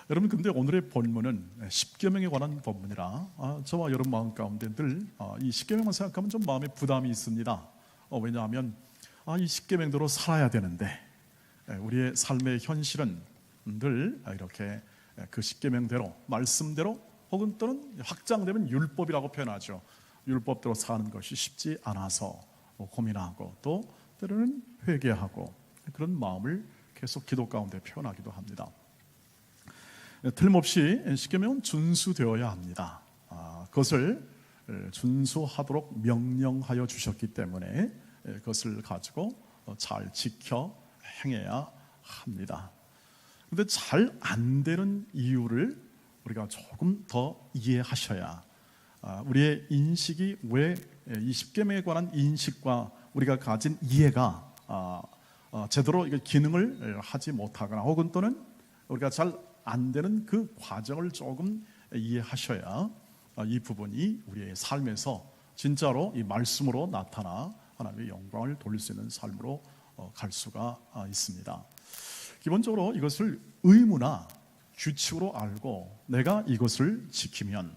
여러분, 근데 오늘의 본문은 십계명에 관한 본문이라 저와 여러분 마음 가운데 늘 이 십계명만 생각하면 좀 마음에 부담이 있습니다. 왜냐하면 이 십계명대로 살아야 되는데 우리의 삶의 현실은 늘 이렇게 그 십계명대로, 말씀대로, 혹은 또는 확장되면 율법이라고 표현하죠. 율법대로 사는 것이 쉽지 않아서 고민하고, 또 때로는 회개하고, 그런 마음을 계속 기도 가운데 표현하기도 합니다. 틀림없이 십계명은 준수되어야 합니다. 그것을 준수하도록 명령하여 주셨기 때문에 그것을 가지고 잘 지켜 행해야 합니다. 그런데 잘 안 되는 이유를 우리가 조금 더 이해하셔야, 우리의 인식이 왜 이 십계명에 관한 인식과 우리가 가진 이해가 제대로 기능을 하지 못하거나, 혹은 또는 우리가 잘 안 되는 그 과정을 조금 이해하셔야 이 부분이 우리의 삶에서 진짜로 이 말씀으로 나타나 하나님의 영광을 돌릴 수 있는 삶으로 갈 수가 있습니다. 기본적으로 이것을 의무나 규칙으로 알고, 내가 이것을 지키면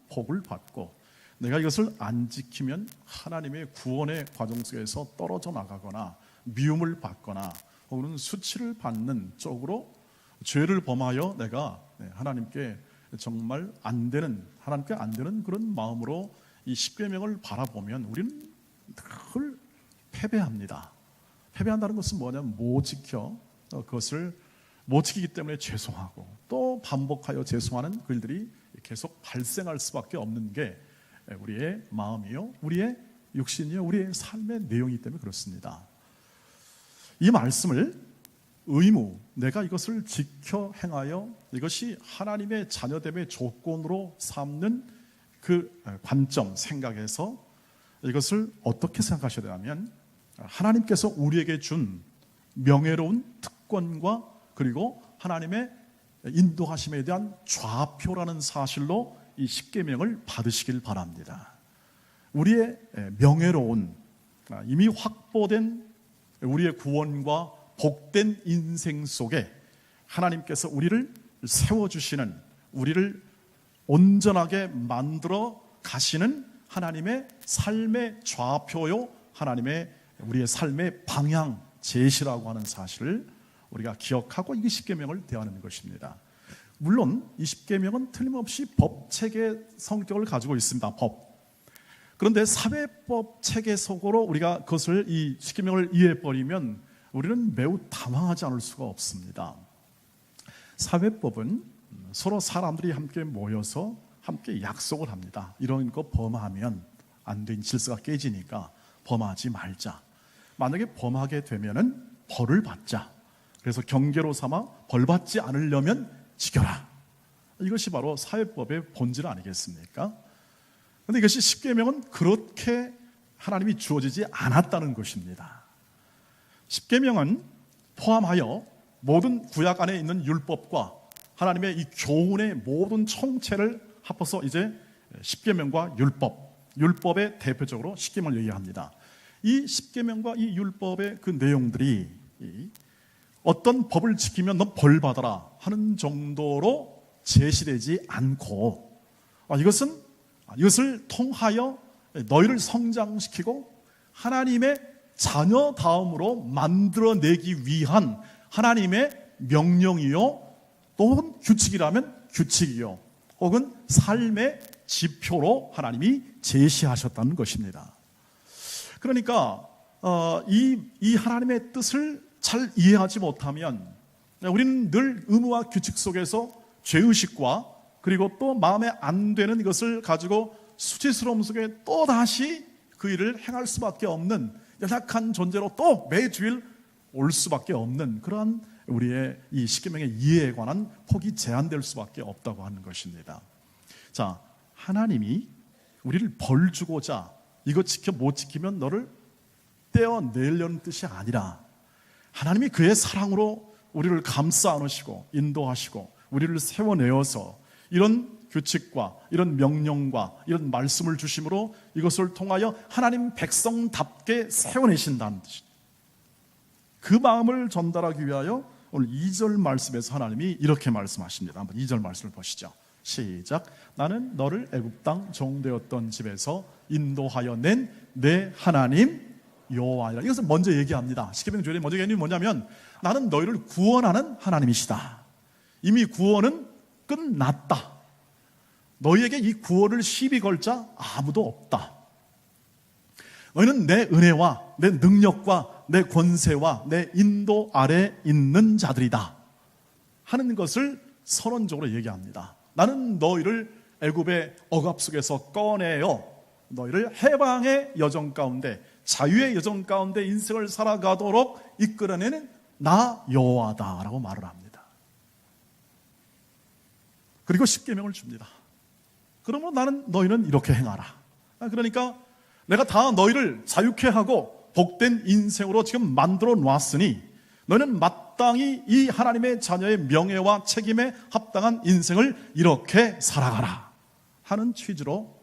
복을 받고, 내가 이것을 안 지키면 하나님의 구원의 과정 속에서 떨어져 나가거나 미움을 받거나 혹은 수치를 받는 쪽으로 죄를 범하여 내가 하나님께 정말 하나님께 안 되는 그런 마음으로 이 십계명을 바라보면 우리는 늘 패배합니다. 패배한다는 것은 뭐냐면 그것을 못 지키기 때문에 죄송하고, 또 반복하여 죄송하는 그 일들이 계속 발생할 수밖에 없는 게 우리의 마음이요, 우리의 육신이요, 우리의 삶의 내용이기 때문에 그렇습니다. 이 말씀을 의무, 내가 이것을 지켜 행하여 이것이 하나님의 자녀됨의 조건으로 삼는 그 관점, 생각에서 이것을 어떻게 생각하셔야 되냐면, 하나님께서 우리에게 준 명예로운 특권과, 그리고 하나님의 인도하심에 대한 좌표라는 사실로 이 십계명을 받으시길 바랍니다. 우리의 명예로운, 이미 확보된 우리의 구원과 복된 인생 속에 하나님께서 우리를 세워주시는, 우리를 온전하게 만들어 가시는 하나님의 삶의 좌표요, 하나님의 우리의 삶의 방향 제시라고 하는 사실을 우리가 기억하고 이 십계명을 대하는 것입니다. 물론 이 십계명은 틀림없이 법체계 성격을 가지고 있습니다. 그런데 사회법 체계 속으로 우리가 그것을, 이 십계명을 이해해버리면 우리는 매우 당황하지 않을 수가 없습니다. 사회법은 서로 사람들이 함께 모여서 함께 약속을 합니다. 이런 거 범하면 안 된 질서가 깨지니까 범하지 말자. 만약에 범하게 되면은 벌을 받자. 그래서 경계로 삼아 벌 받지 않으려면 지켜라. 이것이 바로 사회법의 본질 아니겠습니까? 그런데 이것이 십계명은 그렇게 하나님이 주어지지 않았다는 것입니다. 십계명은 포함하여 모든 구약 안에 있는 율법과 하나님의 이 교훈의 모든 총체를 합해서 이제 십계명과 율법의 대표적으로 십계명을 얘기합니다. 이 십계명과 이 율법의 그 내용들이 어떤 법을 지키면 너 벌 받아라 하는 정도로 제시되지 않고, 이것을 통하여 너희를 성장시키고 하나님의 자녀다움으로 만들어내기 위한 하나님의 명령이요, 또 규칙이라면 규칙이요, 혹은 삶의 지표로 하나님이 제시하셨다는 것입니다. 그러니까 이 하나님의 뜻을 잘 이해하지 못하면 우리는 늘 의무와 규칙 속에서 죄의식과, 그리고 또 마음에 안 되는 이것을 가지고 수치스러움 속에 또다시 그 일을 행할 수밖에 없는 연약한 존재로 또 매주일 올 수밖에 없는 그러한 우리의 이 십계명의 이해에 관한 폭이 제한될 수밖에 없다고 하는 것입니다. 자, 하나님이 우리를 벌 주고자 이거 지켜 못 지키면 너를 떼어내려는 뜻이 아니라, 하나님이 그의 사랑으로 우리를 감싸 안으시고 인도하시고 우리를 세워내어서 이런 규칙과 이런 명령과 이런 말씀을 주심으로 이것을 통하여 하나님 백성답게 세워내신다는 뜻입니다. 그 마음을 전달하기 위하여 오늘 2절 말씀에서 하나님이 이렇게 말씀하십니다. 한번 2절 말씀을 보시죠. 시작. 나는 너를 애굽 땅 종되었던 집에서 인도하여 낸 내 하나님 여호와니라. 이것을 먼저 얘기합니다. 십계명 조례 먼저 얘기하는 게 뭐냐면 나는 너희를 구원하는 하나님이시다. 이미 구원은 끝났다. 너희에게 이 구원을 시비 걸 자 아무도 없다. 너희는 내 은혜와 내 능력과 내 권세와 내 인도 아래 있는 자들이다 하는 것을 선언적으로 얘기합니다. 나는 너희를 애굽의 억압 속에서 꺼내어 너희를 해방의 여정 가운데, 자유의 여정 가운데 인생을 살아가도록 이끌어내는 나 여호와다라고 말을 합니다. 그리고 십계명을 줍니다. 그러므로 너희는 이렇게 행하라. 그러니까 내가 다 너희를 자유케 하고 복된 인생으로 지금 만들어 놨으니 너희는 마땅히 이 하나님의 자녀의 명예와 책임에 합당한 인생을 이렇게 살아가라 하는 취지로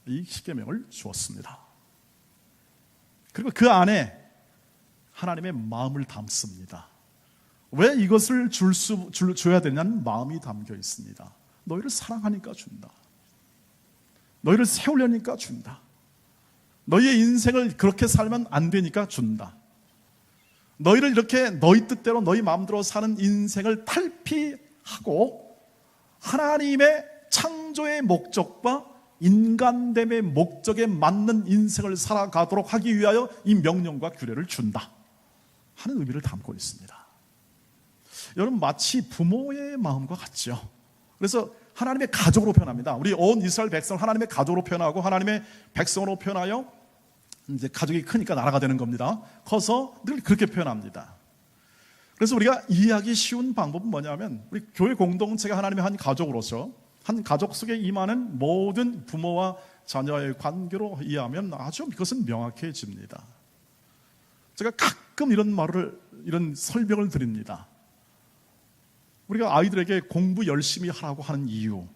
이 십계명을 주었습니다. 그리고 그 안에 하나님의 마음을 담습니다. 왜 이것을 줘야 되냐는 마음이 담겨 있습니다. 너희를 사랑하니까 준다. 너희를 세우려니까 준다. 너희의 인생을 그렇게 살면 안 되니까 준다. 너희를 이렇게 너희 뜻대로 너희 마음대로 사는 인생을 탈피하고 하나님의 창조의 목적과 인간됨의 목적에 맞는 인생을 살아가도록 하기 위하여 이 명령과 규례를 준다 하는 의미를 담고 있습니다. 여러분, 마치 부모의 마음과 같죠. 그래서 하나님의 가족으로 표현합니다. 우리 온 이스라엘 백성을 하나님의 가족으로 표현하고 하나님의 백성으로 표현하여 이제 가족이 크니까 나라가 되는 겁니다. 커서 늘 그렇게 표현합니다. 그래서 우리가 이해하기 쉬운 방법은 뭐냐면 우리 교회 공동체가 하나님의 한 가족으로서 한 가족 속에 임하는 모든 부모와 자녀의 관계로 이해하면 아주 그것은 명확해집니다. 제가 가끔 이런 설명을 드립니다. 우리가 아이들에게 공부 열심히 하라고 하는 이유,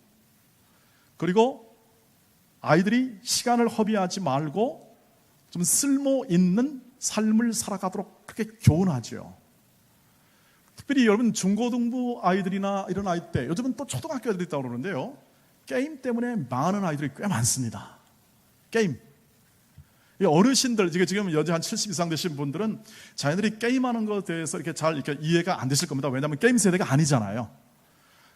그리고 아이들이 시간을 허비하지 말고 좀 쓸모 있는 삶을 살아가도록 그렇게 교훈하죠. 특별히 여러분 중고등부 아이들이나 이런 아이 때, 요즘은 또 초등학교 애들이 있다고 그러는데요, 게임 때문에 많은 아이들이 꽤 많습니다. 게임. 어르신들, 지금 연세 한 70 이상 되신 분들은 자녀들이 게임하는 것에 대해서 이렇게 이해가 안 되실 겁니다. 왜냐하면 게임 세대가 아니잖아요.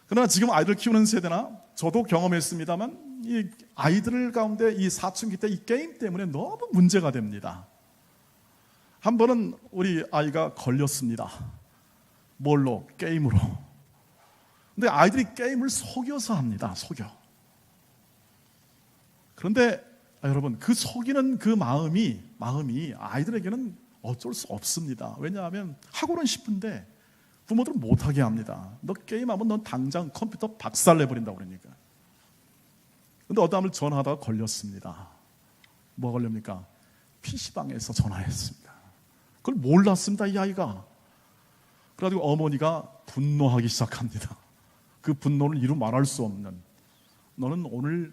그러나 지금 아이들 키우는 세대나 저도 경험했습니다만 이 아이들 가운데 이 사춘기 때 이 게임 때문에 너무 문제가 됩니다. 한 번은 우리 아이가 걸렸습니다. 뭘로? 게임으로. 근데 아이들이 게임을 속여서 합니다. 속여. 그런데 여러분, 그 속이는 그 마음이 아이들에게는 어쩔 수 없습니다. 왜냐하면 하고는 싶은데 부모들은 못하게 합니다. 너 게임하면 넌 당장 컴퓨터 박살내버린다고 그러니까. 근데 어떤 날 전화하다가 걸렸습니다. 뭐 걸립니까? PC방에서 전화했습니다. 그걸 몰랐습니다, 이 아이가. 그래가지고 어머니가 분노하기 시작합니다. 그 분노를 이루 말할 수 없는, 너는 오늘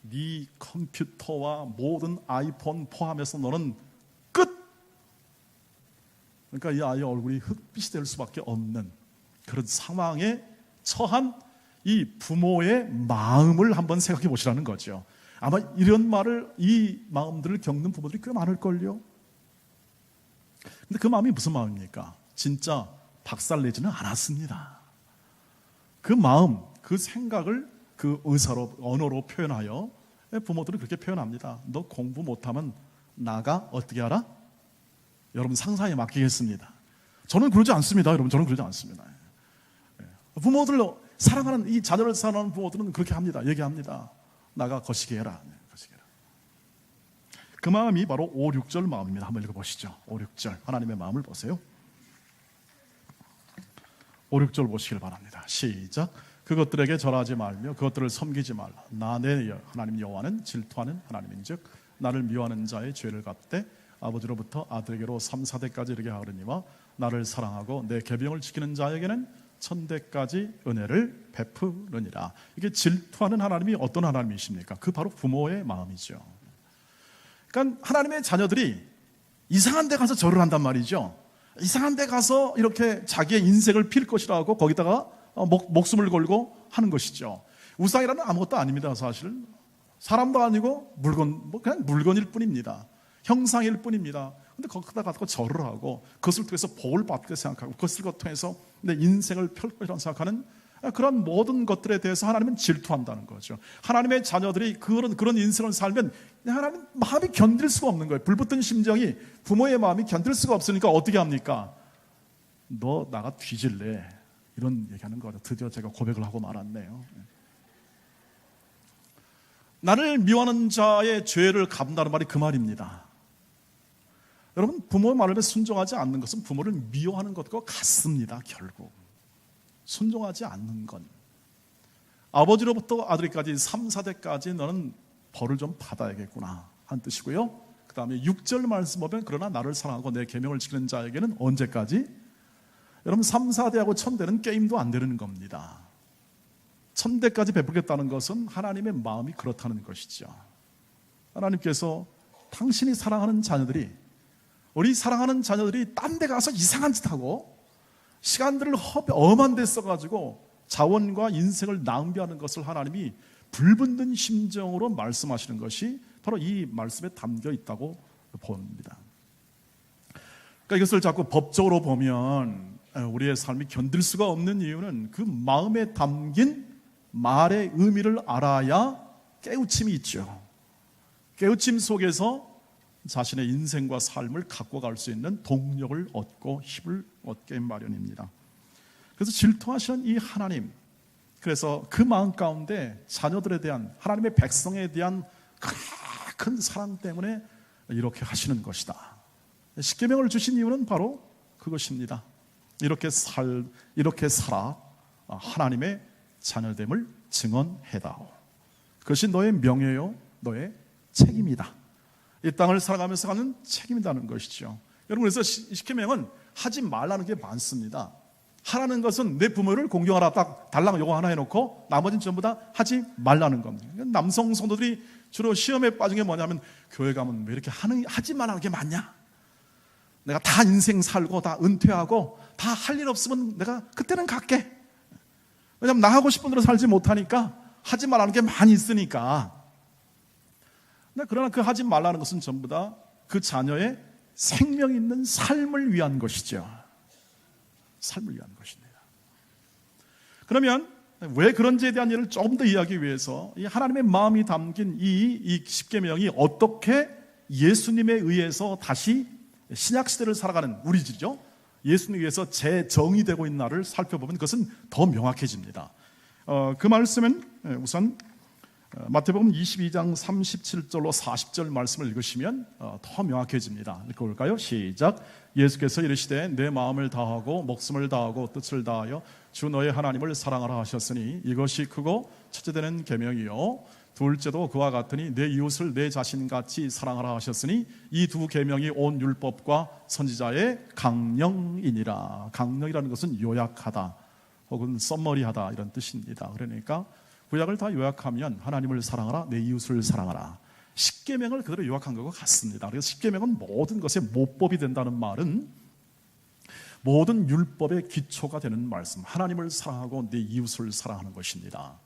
네 컴퓨터와 모든 아이폰 포함해서 너는 끝! 그러니까 이 아이의 얼굴이 흑빛이 될 수밖에 없는 그런 상황에 처한 이 부모의 마음을 한번 생각해 보시라는 거죠. 아마 이런 말을, 이 마음들을 겪는 부모들이 꽤 많을걸요. 근데 그 마음이 무슨 마음입니까? 진짜 박살내지는 않았습니다. 그 마음, 그 생각을 그 의사로, 언어로 표현하여 부모들은 그렇게 표현합니다. 너 공부 못하면 나가 어떻게 하라? 여러분 상상에 맡기겠습니다. 저는 그러지 않습니다. 여러분, 저는 그러지 않습니다. 부모들, 사랑하는 이 자녀를 사랑하는 부모들은 그렇게 합니다. 얘기합니다. 나가 거시기 해라. 거시기 해라. 그 마음이 바로 5, 6절 마음입니다. 한번 읽어보시죠. 5, 6절 하나님의 마음을 보세요. 5, 6절 보시길 바랍니다. 시작. 그것들에게 절하지 말며 그것들을 섬기지 말라. 나 내 하나님 여호와는 질투하는 하나님인즉 나를 미워하는 자의 죄를 갚되 아버지로부터 아들에게로 3, 4대까지 이르게 하느니와 나를 사랑하고 내 계명을 지키는 자에게는 천대까지 은혜를 베푸느니라. 이게 질투하는 하나님이 어떤 하나님이십니까? 그 바로 부모의 마음이죠. 그러니까 하나님의 자녀들이 이상한 데 가서 절을 한단 말이죠. 이상한 데 가서 이렇게 자기의 인생을 필 것이라고 거기다가 목숨을 걸고 하는 것이죠. 우상이라는 아무것도 아닙니다. 사실 사람도 아니고 그냥 물건일 뿐입니다. 형상일 뿐입니다. 근데 거기다 가서 절을 하고 그것을 통해서 복을 받게 생각하고 그것을 통해서 내 인생을 펼 것이라고 생각하는 그런 모든 것들에 대해서 하나님은 질투한다는 거죠. 하나님의 자녀들이 그런 인생을 살면 하나님 마음이 견딜 수가 없는 거예요. 불붙은 심정이 부모의 마음이 견딜 수가 없으니까 어떻게 합니까? 너 나가 뒤질래, 이런 얘기하는 거죠. 드디어 제가 고백을 하고 말았네요. 나를 미워하는 자의 죄를 갚는다는 말이 그 말입니다. 여러분, 부모의 말에 순종하지 않는 것은 부모를 미워하는 것과 같습니다. 결국 순종하지 않는 건 아버지로부터 아들까지 3, 4대까지 너는 벌을 좀 받아야겠구나 하는 뜻이고요. 그 다음에 6절 말씀 보면 그러나 나를 사랑하고 내 계명을 지키는 자에게는 언제까지? 여러분 3, 4대하고 1000대는 게임도 안 되는 겁니다. 1000대까지 베풀겠다는 것은 하나님의 마음이 그렇다는 것이죠. 하나님께서 당신이 사랑하는 자녀들이, 우리 사랑하는 자녀들이 딴 데 가서 이상한 짓 하고 시간들을 엄한 데 써가지고 자원과 인생을 낭비하는 것을 하나님이 불붙는 심정으로 말씀하시는 것이 바로 이 말씀에 담겨 있다고 봅니다. 그러니까 이것을 자꾸 법적으로 보면 우리의 삶이 견딜 수가 없는 이유는 그 마음에 담긴 말의 의미를 알아야 깨우침이 있죠. 깨우침 속에서 자신의 인생과 삶을 갖고 갈 수 있는 동력을 얻고 힘을 얻게 마련입니다. 그래서 질투하시는 이 하나님, 그래서 그 마음 가운데 자녀들에 대한, 하나님의 백성에 대한 큰 사랑 때문에 이렇게 하시는 것이다. 십계명을 주신 이유는 바로 그것입니다. 이렇게 살아 하나님의 자녀됨을 증언해다오. 그것이 너의 명예요, 너의 책임이다. 이 땅을 살아가면서 가는 책임이라는 것이죠. 여러분, 그래서 십계명은 하지 말라는 게 많습니다. 하라는 것은 내 부모를 공경하라, 딱 달랑 요거 하나 해놓고 나머지는 전부 다 하지 말라는 겁니다. 남성 성도들이 주로 시험에 빠진 게 뭐냐면, 교회 가면 왜 이렇게 하지 말라는 게 많냐? 내가 다 인생 살고 다 은퇴하고 다 할 일 없으면 내가 그때는 갈게. 왜냐하면 나 하고 싶은 대로 살지 못하니까 하지 말라는 게 많이 있으니까. 그러나 그 하지 말라는 것은 전부 다 그 자녀의 생명 있는 삶을 위한 것이죠. 삶을 위한 것입니다. 그러면 왜 그런지에 대한 일을 조금 더 이해하기 위해서 이 하나님의 마음이 담긴 이 십계명이 어떻게 예수님에 의해서 다시 신약시대를 살아가는 우리들이죠, 예수님에 의해서 재정의되고 있는 날을 살펴보면 그것은 더 명확해집니다. 그 말씀은 우선 마태복음 22장 37절로 40절 말씀을 읽으시면 더 명확해집니다. 읽어볼까요? 시작. 예수께서 이르시되 내 마음을 다하고 목숨을 다하고 뜻을 다하여 주 너의 하나님을 사랑하라 하셨으니 이것이 크고 첫째 되는 계명이요 둘째도 그와 같으니 내 이웃을 내 자신같이 사랑하라 하셨으니 이 두 계명이 온 율법과 선지자의 강령이니라. 강령이라는 것은 요약하다 혹은 썸머리하다 이런 뜻입니다. 그러니까 구약을 다 요약하면 하나님을 사랑하라, 내 이웃을 사랑하라. 십계명을 그대로 요약한 것과 같습니다. 그래서 십계명은 모든 것의 모법이 된다는 말은 모든 율법의 기초가 되는 말씀, 하나님을 사랑하고 내 이웃을 사랑하는 것입니다.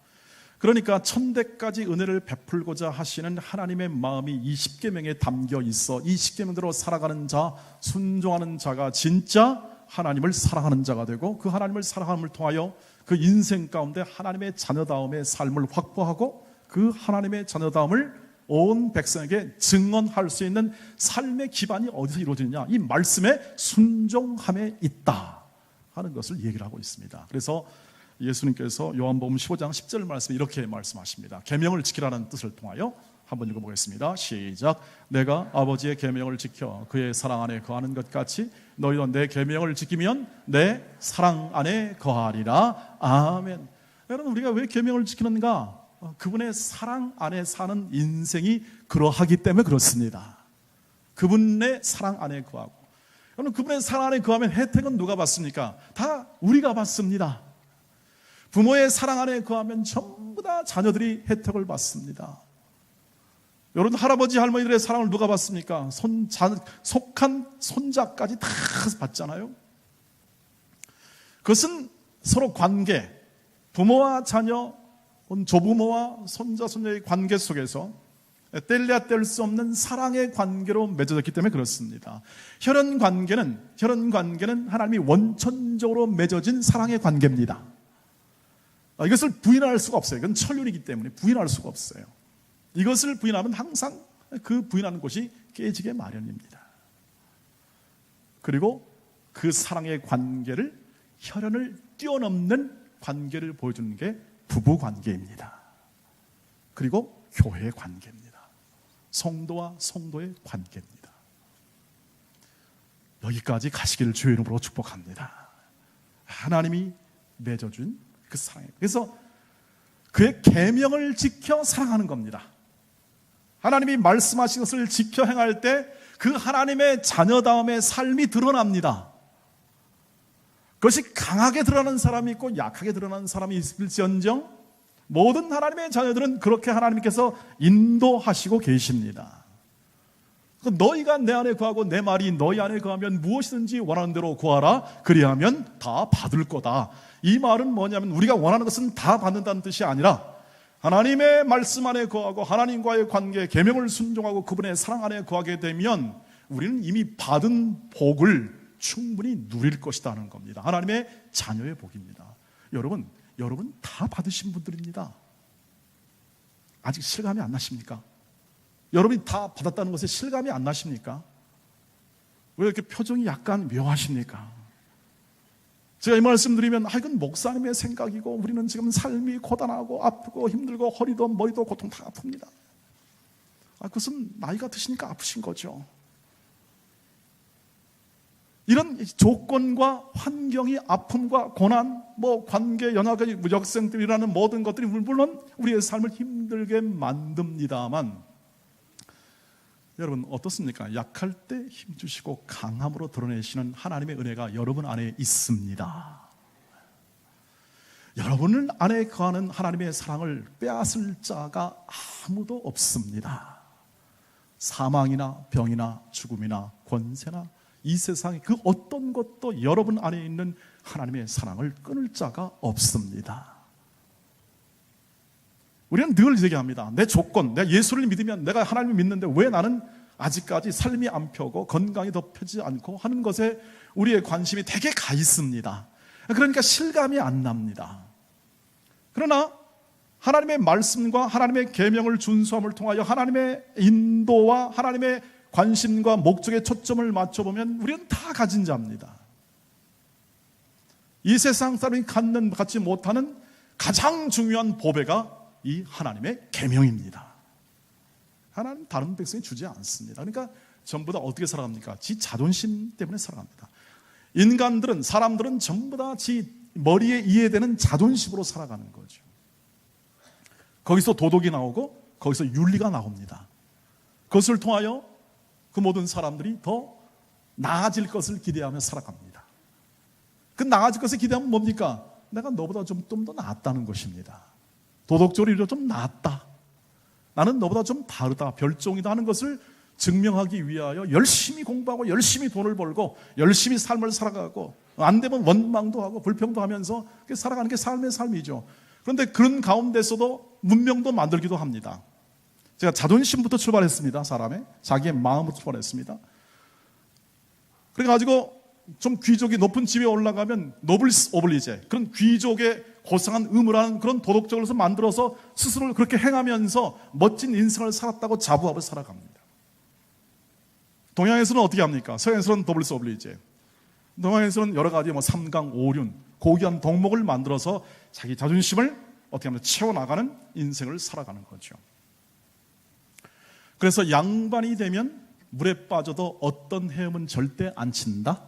그러니까 천대까지 은혜를 베풀고자 하시는 하나님의 마음이 이 십계명에 담겨 있어 이 십계명대로 살아가는 자, 순종하는 자가 진짜 하나님을 사랑하는 자가 되고, 그 하나님을 사랑함을 통하여 그 인생 가운데 하나님의 자녀다움의 삶을 확보하고 그 하나님의 자녀다움을 온 백성에게 증언할 수 있는 삶의 기반이 어디서 이루어지느냐? 이 말씀에 순종함에 있다 하는 것을 얘기를 하고 있습니다. 그래서 예수님께서 요한복음 15장 10절 말씀에 이렇게 말씀하십니다. 계명을 지키라는 뜻을 통하여 한번 읽어보겠습니다. 시작. 내가 아버지의 계명을 지켜 그의 사랑 안에 거하는 것 같이 너희도 내 계명을 지키면 내 사랑 안에 거하리라. 아멘. 여러분, 우리가 왜 계명을 지키는가? 그분의 사랑 안에 사는 인생이 그러하기 때문에 그렇습니다. 그분의 사랑 안에 거하고, 여러분, 그분의 사랑 안에 거하면 혜택은 누가 받습니까? 다 우리가 받습니다. 부모의 사랑 안에 거하면 전부 다 자녀들이 혜택을 받습니다. 여러분, 할아버지 할머니들의 사랑을 누가 받습니까? 속한 손자까지 다 받잖아요. 그것은 서로 관계, 부모와 자녀, 조부모와 손자 손녀의 관계 속에서 뗄래야 뗄 수 없는 사랑의 관계로 맺어졌기 때문에 그렇습니다. 혈연 관계는 하나님이 원천적으로 맺어진 사랑의 관계입니다. 이것을 부인할 수가 없어요. 이건 천륜이기 때문에 부인할 수가 없어요. 이것을 부인하면 항상 그 부인하는 곳이 깨지게 마련입니다. 그리고 그 사랑의 관계를, 혈연을 뛰어넘는 관계를 보여주는 게 부부 관계입니다. 그리고 교회의 관계입니다. 성도와 성도의 관계입니다. 여기까지 가시기를 주의 이름으로 축복합니다. 하나님이 맺어준 그 사랑이에요. 그래서 그의 계명을 지켜 사랑하는 겁니다. 하나님이 말씀하신 것을 지켜 행할 때 그 하나님의 자녀다움의 삶이 드러납니다. 그것이 강하게 드러나는 사람이 있고 약하게 드러나는 사람이 있을지언정 모든 하나님의 자녀들은 그렇게 하나님께서 인도하시고 계십니다. 너희가 내 안에 거하고 내 말이 너희 안에 거하면 무엇이든지 원하는 대로 구하라. 그리하면 다 받을 거다. 이 말은 뭐냐면 우리가 원하는 것은 다 받는다는 뜻이 아니라 하나님의 말씀 안에 거하고 하나님과의 관계, 계명을 순종하고 그분의 사랑 안에 거하게 되면 우리는 이미 받은 복을 충분히 누릴 것이라는 겁니다. 하나님의 자녀의 복입니다. 여러분 다 받으신 분들입니다. 아직 실감이 안 나십니까? 여러분이 다 받았다는 것에 실감이 안 나십니까? 왜 이렇게 표정이 약간 묘하십니까? 제가 이 말씀 드리면 이건 목사님의 생각이고 우리는 지금 삶이 고단하고 아프고 힘들고 허리도 머리도 고통 다 아픕니다. 그것은 나이가 드시니까 아프신 거죠. 이런 조건과 환경이 아픔과 고난, 관계, 연약의 역생들이라는 모든 것들이 물론 우리의 삶을 힘들게 만듭니다만 여러분 어떻습니까? 약할 때 힘주시고 강함으로 드러내시는 하나님의 은혜가 여러분 안에 있습니다. 여러분 안에 거하는 하나님의 사랑을 빼앗을 자가 아무도 없습니다. 사망이나 병이나 죽음이나 권세나 이 세상의 그 어떤 것도 여러분 안에 있는 하나님의 사랑을 끊을 자가 없습니다. 우리는 늘 얘기합니다. 내 조건, 내가 예수를 믿으면 내가 하나님을 믿는데 왜 나는 아직까지 삶이 안 펴고 건강이 더 펴지 않고 하는 것에 우리의 관심이 되게 가 있습니다. 그러니까 실감이 안 납니다. 그러나 하나님의 말씀과 하나님의 계명을 준수함을 통하여 하나님의 인도와 하나님의 관심과 목적에 초점을 맞춰보면 우리는 다 가진 자입니다. 이 세상 사람이 갖지 못하는 가장 중요한 보배가 이 하나님의 계명입니다. 하나님 다른 백성이 주지 않습니다. 그러니까 전부 다 어떻게 살아갑니까? 지 자존심 때문에 살아갑니다. 인간들은, 사람들은 전부 다 지 머리에 이해되는 자존심으로 살아가는 거죠. 거기서 도덕이 나오고 거기서 윤리가 나옵니다. 그것을 통하여 그 모든 사람들이 더 나아질 것을 기대하며 살아갑니다. 그 나아질 것을 기대하면 뭡니까? 내가 너보다 좀 더 낫다는 것입니다. 도덕적으로 좀 낫다. 나는 너보다 좀 다르다, 별종이다 하는 것을 증명하기 위하여 열심히 공부하고 열심히 돈을 벌고 열심히 삶을 살아가고 안 되면 원망도 하고 불평도 하면서 살아가는 게 삶의 삶이죠. 그런데 그런 가운데서도 문명도 만들기도 합니다. 제가 자존심부터 출발했습니다. 사람의 자기의 마음부터 출발했습니다. 그래가지고 좀 귀족이 높은 집에 올라가면 노블스 오블리제, 그런 귀족의 고상한 의무를 하는 그런 도덕적으로서 만들어서 스스로를 그렇게 행하면서 멋진 인생을 살았다고 자부하고 살아갑니다. 동양에서는 어떻게 합니까? 서양에서는 노블스 오블리제, 동양에서는 여러 가지 삼강 오륜, 고귀한 덕목을 만들어서 자기 자존심을 어떻게 하면 채워나가는 인생을 살아가는 거죠. 그래서 양반이 되면 물에 빠져도 어떤 헤엄은 절대 안 친다?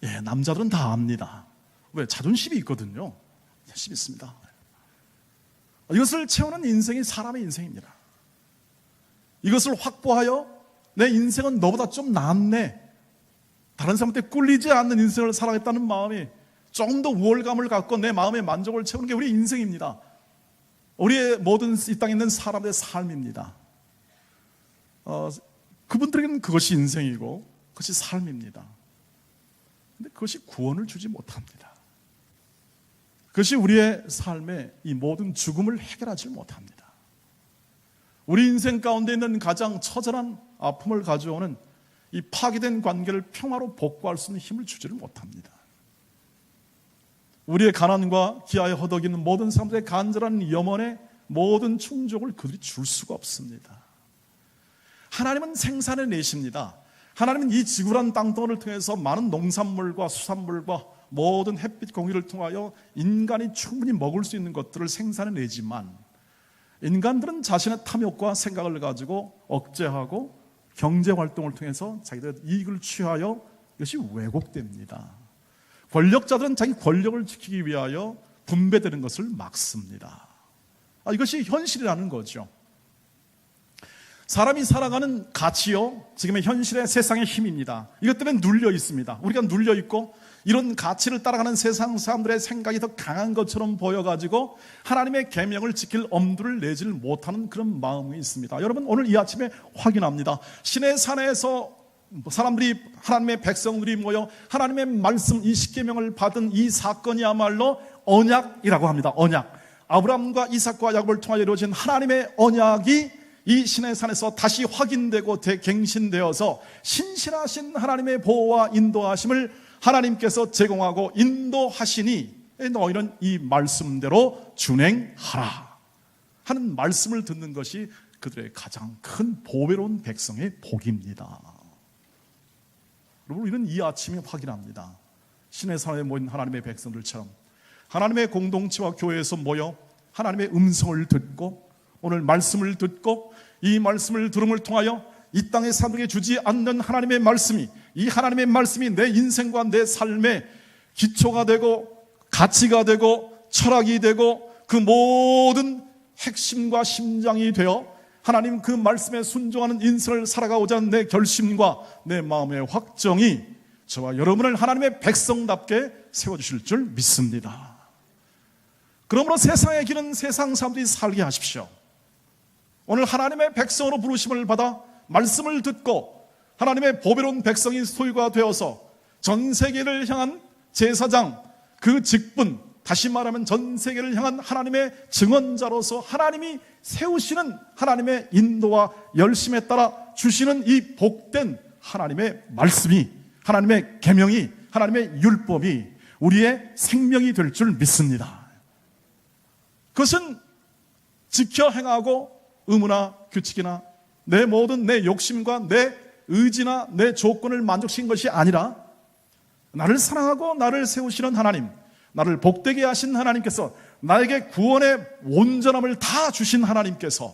예, 남자들은 다 압니다. 왜? 자존심이 있거든요. 자신 있습니다. 이것을 채우는 인생이 사람의 인생입니다. 이것을 확보하여 내 인생은 너보다 좀 낫네, 다른 사람한테 꿀리지 않는 인생을 살아가겠다는 마음이 조금 더 우월감을 갖고 내 마음의 만족을 채우는 게 우리의 인생입니다. 우리의 모든 이 땅에 있는 사람의 삶입니다. 그분들에게는 그것이 인생이고 그것이 삶입니다. 근데 그것이 구원을 주지 못합니다. 그것이 우리의 삶의 이 모든 죽음을 해결하지 못합니다. 우리 인생 가운데 있는 가장 처절한 아픔을 가져오는 이 파괴된 관계를 평화로 복구할 수 있는 힘을 주지를 못합니다. 우리의 가난과 기아에 허덕이는 모든 사람들의 간절한 염원의 모든 충족을 그들이 줄 수가 없습니다. 하나님은 생산해 내십니다. 하나님은 이 지구란 땅덩어리를 통해서 많은 농산물과 수산물과 모든 햇빛 공기를 통하여 인간이 충분히 먹을 수 있는 것들을 생산해 내지만 인간들은 자신의 탐욕과 생각을 가지고 억제하고 경제활동을 통해서 자기들의 이익을 취하여 이것이 왜곡됩니다. 권력자들은 자기 권력을 지키기 위하여 분배되는 것을 막습니다. 이것이 현실이라는 거죠. 사람이 살아가는 가치요, 지금의 현실의 세상의 힘입니다. 이것 때문에 눌려 있습니다. 우리가 눌려 있고 이런 가치를 따라가는 세상 사람들의 생각이 더 강한 것처럼 보여가지고 하나님의 계명을 지킬 엄두를 내지를 못하는 그런 마음이 있습니다. 여러분, 오늘 이 아침에 확인합니다. 신의 산에서 사람들이, 하나님의 백성들이 모여 하나님의 말씀, 이 십계명을 받은 이 사건이야말로 언약이라고 합니다. 언약. 아브라함과 이삭과 야곱을 통하여 이루어진 하나님의 언약이 이 신의 산에서 다시 확인되고 갱신되어서 신실하신 하나님의 보호와 인도하심을 하나님께서 제공하고 인도하시니 너희는 이 말씀대로 준행하라 하는 말씀을 듣는 것이 그들의 가장 큰 보배로운 백성의 복입니다. 여러분, 우리는 이 아침에 확인합니다. 신의 산에 모인 하나님의 백성들처럼 하나님의 공동체와 교회에서 모여 하나님의 음성을 듣고 오늘 말씀을 듣고 이 말씀을 들음을 통하여 이 땅의 사람에게 주지 않는 하나님의 말씀이, 이 하나님의 말씀이 내 인생과 내 삶의 기초가 되고 가치가 되고 철학이 되고 그 모든 핵심과 심장이 되어 하나님 그 말씀에 순종하는 인생을 살아가고자 하는 내 결심과 내 마음의 확정이 저와 여러분을 하나님의 백성답게 세워주실 줄 믿습니다. 그러므로 세상의 길은 세상 사람들이 살게 하십시오. 오늘 하나님의 백성으로 부르심을 받아 말씀을 듣고 하나님의 보배로운 백성이 소유가 되어서 전 세계를 향한 제사장, 그 직분, 다시 말하면 전 세계를 향한 하나님의 증언자로서 하나님이 세우시는 하나님의 인도와 열심에 따라 주시는 이 복된 하나님의 말씀이, 하나님의 계명이, 하나님의 율법이 우리의 생명이 될 줄 믿습니다. 그것은 지켜 행하고 의무나 규칙이나 내 모든 내 욕심과 내 의지나 내 조건을 만족시킨 것이 아니라 나를 사랑하고 나를 세우시는 하나님, 나를 복되게 하신 하나님께서, 나에게 구원의 온전함을 다 주신 하나님께서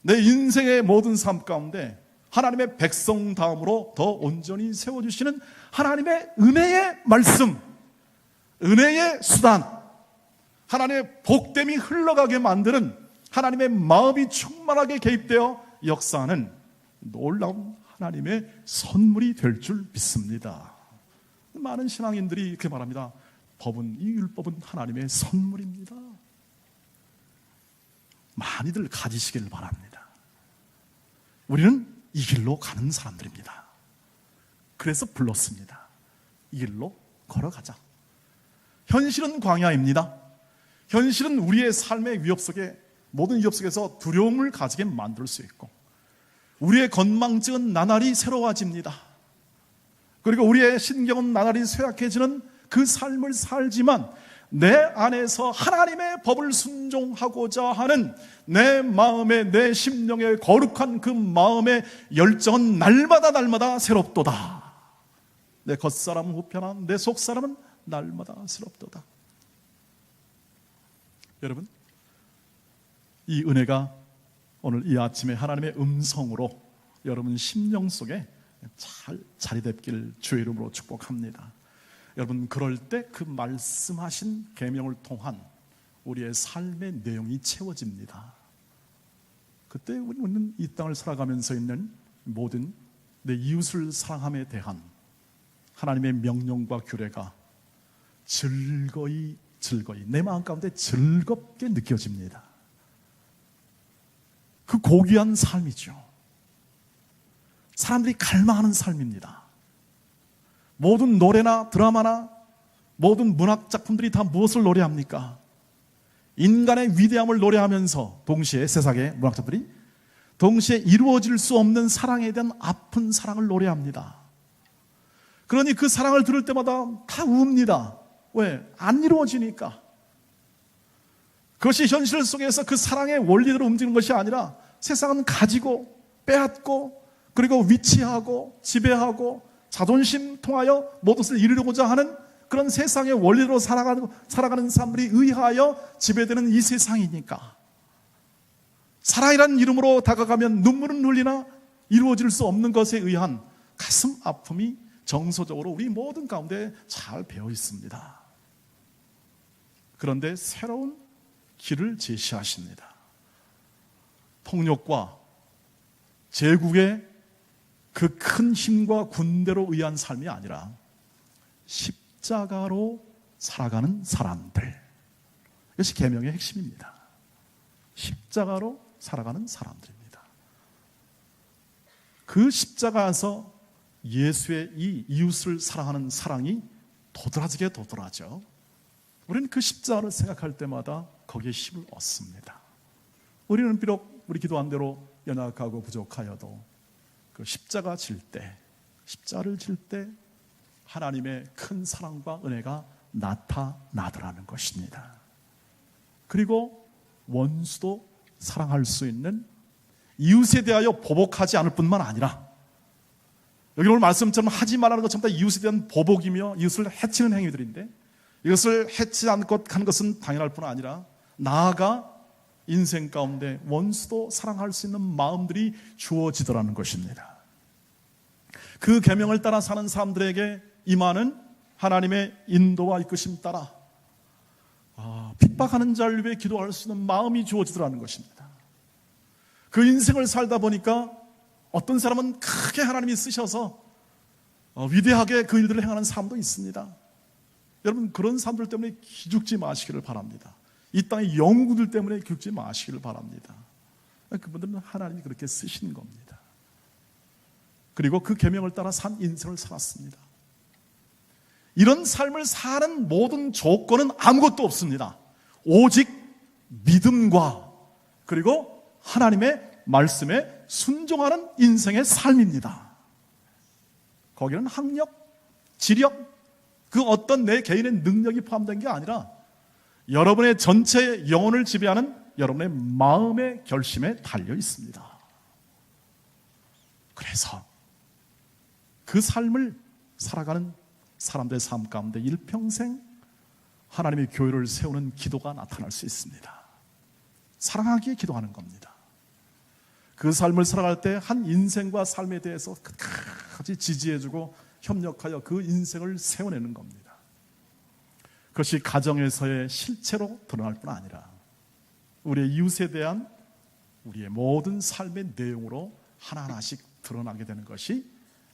내 인생의 모든 삶 가운데 하나님의 백성 다음으로 더 온전히 세워주시는 하나님의 은혜의 말씀, 은혜의 수단, 하나님의 복됨이 흘러가게 만드는 하나님의 마음이 충만하게 개입되어 역사하는 놀라운 하나님의 선물이 될 줄 믿습니다. 많은 신앙인들이 이렇게 말합니다. 이 율법은 하나님의 선물입니다. 많이들 가지시길 바랍니다. 우리는 이 길로 가는 사람들입니다. 그래서 불렀습니다. 이 길로 걸어가자. 현실은 광야입니다. 현실은 우리의 삶의 위협 속에, 모든 위협 속에서 두려움을 가지게 만들 수 있고, 우리의 건망증은 나날이 새로워집니다. 그리고 우리의 신경은 나날이 쇠약해지는 그 삶을 살지만 내 안에서 하나님의 법을 순종하고자 하는 내 마음의, 내 심령의 거룩한 그 마음의 열정은 날마다 새롭도다. 내 겉사람은 후편하 내 속사람은 날마다 새롭도다. 여러분, 이 은혜가 오늘 이 아침에 하나님의 음성으로 여러분 심령 속에 잘 자리 잡기를 주의 이름으로 축복합니다. 여러분, 그럴 때 그 말씀하신 계명을 통한 우리의 삶의 내용이 채워집니다. 그때 우리는 이 땅을 살아가면서 있는 모든 내 이웃을 사랑함에 대한 하나님의 명령과 규례가 즐거이 내 마음 가운데 즐겁게 느껴집니다. 그 고귀한 삶이죠. 사람들이 갈망하는 삶입니다. 모든 노래나 드라마나 모든 문학 작품들이 다 무엇을 노래합니까? 인간의 위대함을 노래하면서 동시에 세상의 문학자들이 동시에 이루어질 수 없는 사랑에 대한 아픈 사랑을 노래합니다. 그러니 그 사랑을 들을 때마다 다 웁니다. 왜? 안 이루어지니까. 그것이 현실 속에서 그 사랑의 원리대로 움직이는 것이 아니라 세상은 가지고 빼앗고 그리고 위치하고 지배하고 자존심 통하여 모든 것을 이루려고자 하는 그런 세상의 원리로 살아가는 사람들이 의하여 지배되는 이 세상이니까 사랑이라는 이름으로 다가가면 눈물은 흘리나 이루어질 수 없는 것에 의한 가슴 아픔이 정서적으로 우리 모든 가운데 잘 배어 있습니다. 그런데 새로운 길을 제시하십니다. 폭력과 제국의 그 큰 힘과 군대로 의한 삶이 아니라 십자가로 살아가는 사람들. 이것이 계명의 핵심입니다. 십자가로 살아가는 사람들입니다. 그 십자가에서 예수의 이 이웃을 사랑하는 사랑이 도드라지게 도드라져 우리는 그 십자가를 생각할 때마다 거기에 힘을 얻습니다. 우리는 비록 우리 기도한 대로 연약하고 부족하여도 그 십자가 질 때, 십자가를 질 때 하나님의 큰 사랑과 은혜가 나타나더라는 것입니다. 그리고 원수도 사랑할 수 있는 이웃에 대하여 보복하지 않을 뿐만 아니라 여기 오늘 말씀처럼 하지 말라는 것 전부 다 이웃에 대한 보복이며 이웃을 해치는 행위들인데 이것을 해치지 않고 하는 것은 당연할 뿐 아니라 나아가 인생 가운데 원수도 사랑할 수 있는 마음들이 주어지더라는 것입니다. 그 계명을 따라 사는 사람들에게 임하는 하나님의 인도와 이끄심 따라 핍박하는 자를 위해 기도할 수 있는 마음이 주어지더라는 것입니다. 그 인생을 살다 보니까 어떤 사람은 크게 하나님이 쓰셔서 위대하게 그 일들을 행하는 사람도 있습니다. 여러분 그런 사람들 때문에 기죽지 마시기를 바랍니다. 이 땅의 영웅들 때문에 기죽지 마시기를 바랍니다. 그분들은 하나님이 그렇게 쓰시는 겁니다. 그리고 그 계명을 따라 산 인생을 살았습니다. 이런 삶을 사는 모든 조건은 아무것도 없습니다. 오직 믿음과 그리고 하나님의 말씀에 순종하는 인생의 삶입니다. 거기는 학력, 지력, 그 어떤 내 개인의 능력이 포함된 게 아니라 여러분의 전체 영혼을 지배하는 여러분의 마음의 결심에 달려 있습니다. 그래서 그 삶을 살아가는 사람들의 삶 가운데 일평생 하나님의 교회를 세우는 기도가 나타날 수 있습니다. 사랑하기에 기도하는 겁니다. 그 삶을 살아갈 때 한 인생과 삶에 대해서 끝까지 지지해주고 협력하여 그 인생을 세워내는 겁니다. 그것이 가정에서의 실체로 드러날 뿐 아니라 우리의 이웃에 대한 우리의 모든 삶의 내용으로 하나하나씩 드러나게 되는 것이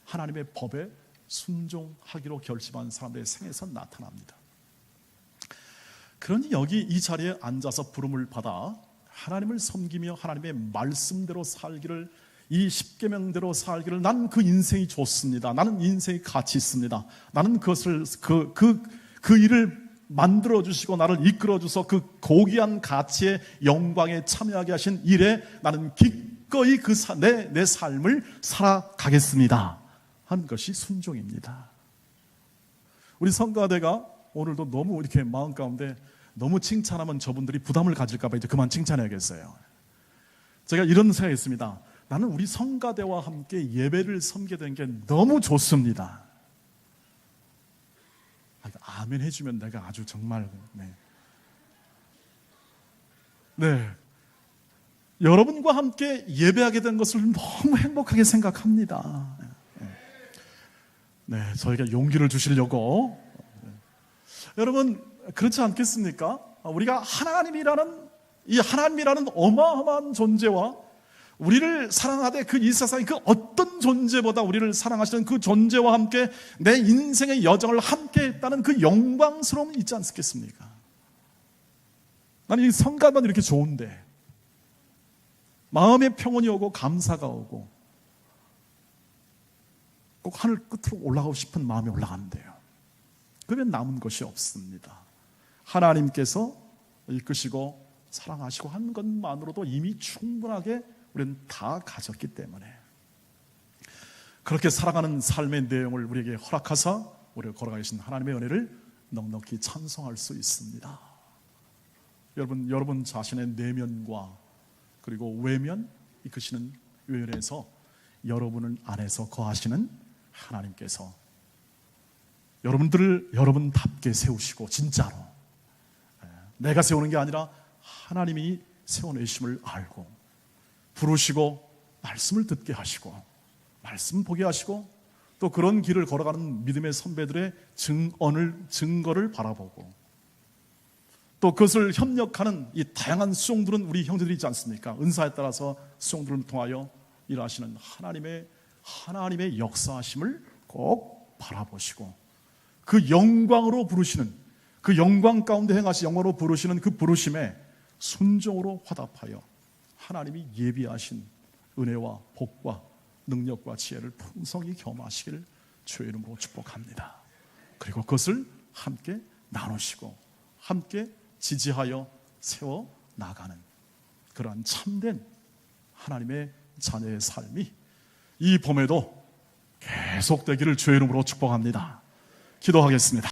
하나님의 법에 순종하기로 결심한 사람들의 생에서 나타납니다. 그러니 여기 이 자리에 앉아서 부름을 받아 하나님을 섬기며 하나님의 말씀대로 살기를, 이 십계명대로 살기를, 나는 그 인생이 좋습니다. 나는 인생이 가치 있습니다. 나는 그것을 그 일을 만들어 주시고 나를 이끌어 주셔서 그 고귀한 가치의 영광에 참여하게 하신 일에 나는 기꺼이 내 삶을 살아가겠습니다 하는 것이 순종입니다. 우리 성가대가 오늘도 너무 이렇게 마음 가운데 너무 칭찬하면 저분들이 부담을 가질까 봐 이제 그만 칭찬해야겠어요. 제가 이런 생각이 있습니다. 나는 우리 성가대와 함께 예배를 섬기게 된 게 너무 좋습니다. 아멘 해주면 내가 아주 정말 네. 여러분과 함께 예배하게 된 것을 너무 행복하게 생각합니다. 네, 저희가 용기를 주시려고. 여러분 그렇지 않겠습니까? 우리가 하나님이라는 어마어마한 존재와 우리를 사랑하되 그 이 세상의 그 어떤 존재보다 우리를 사랑하시는 그 존재와 함께 내 인생의 여정을 함께 했다는 그 영광스러움이 있지 않겠습니까? 나는 이 성가만 이렇게 좋은데 마음의 평온이 오고 감사가 오고 꼭 하늘 끝으로 올라가고 싶은 마음이 올라가면 돼요. 그러면 남은 것이 없습니다. 하나님께서 이끄시고 사랑하시고 한 것만으로도 이미 충분하게 우리는 다 가졌기 때문에 그렇게 살아가는 삶의 내용을 우리에게 허락하사 우리를 걸어가 계신 하나님의 은혜를 넉넉히 찬송할 수 있습니다. 여러분 자신의 내면과 그리고 외면 이끄시는 외면에서 여러분을 안에서 거하시는 하나님께서 여러분들을 여러분답게 세우시고 진짜로 내가 세우는 게 아니라 하나님이 세워내심을 알고 부르시고 말씀을 듣게 하시고 말씀 보게 하시고 또 그런 길을 걸어가는 믿음의 선배들의 증거를 바라보고 또 그것을 협력하는 이 다양한 수종들은 우리 형제들이 있지 않습니까? 은사에 따라서 수종들을 통하여 일하시는 하나님의 역사하심을 꼭 바라보시고 그 영광으로 부르시는 그 영광 가운데 행하시 영광으로 부르시는 그 부르심에 순종으로 화답하여 하나님이 예비하신 은혜와 복과 능력과 지혜를 풍성히 겸하시기를 주의 이름으로 축복합니다. 그리고 그것을 함께 나누시고 함께 지지하여 세워 나가는 그러한 참된 하나님의 자녀의 삶이 이 봄에도 계속되기를 주의 이름으로 축복합니다. 기도하겠습니다.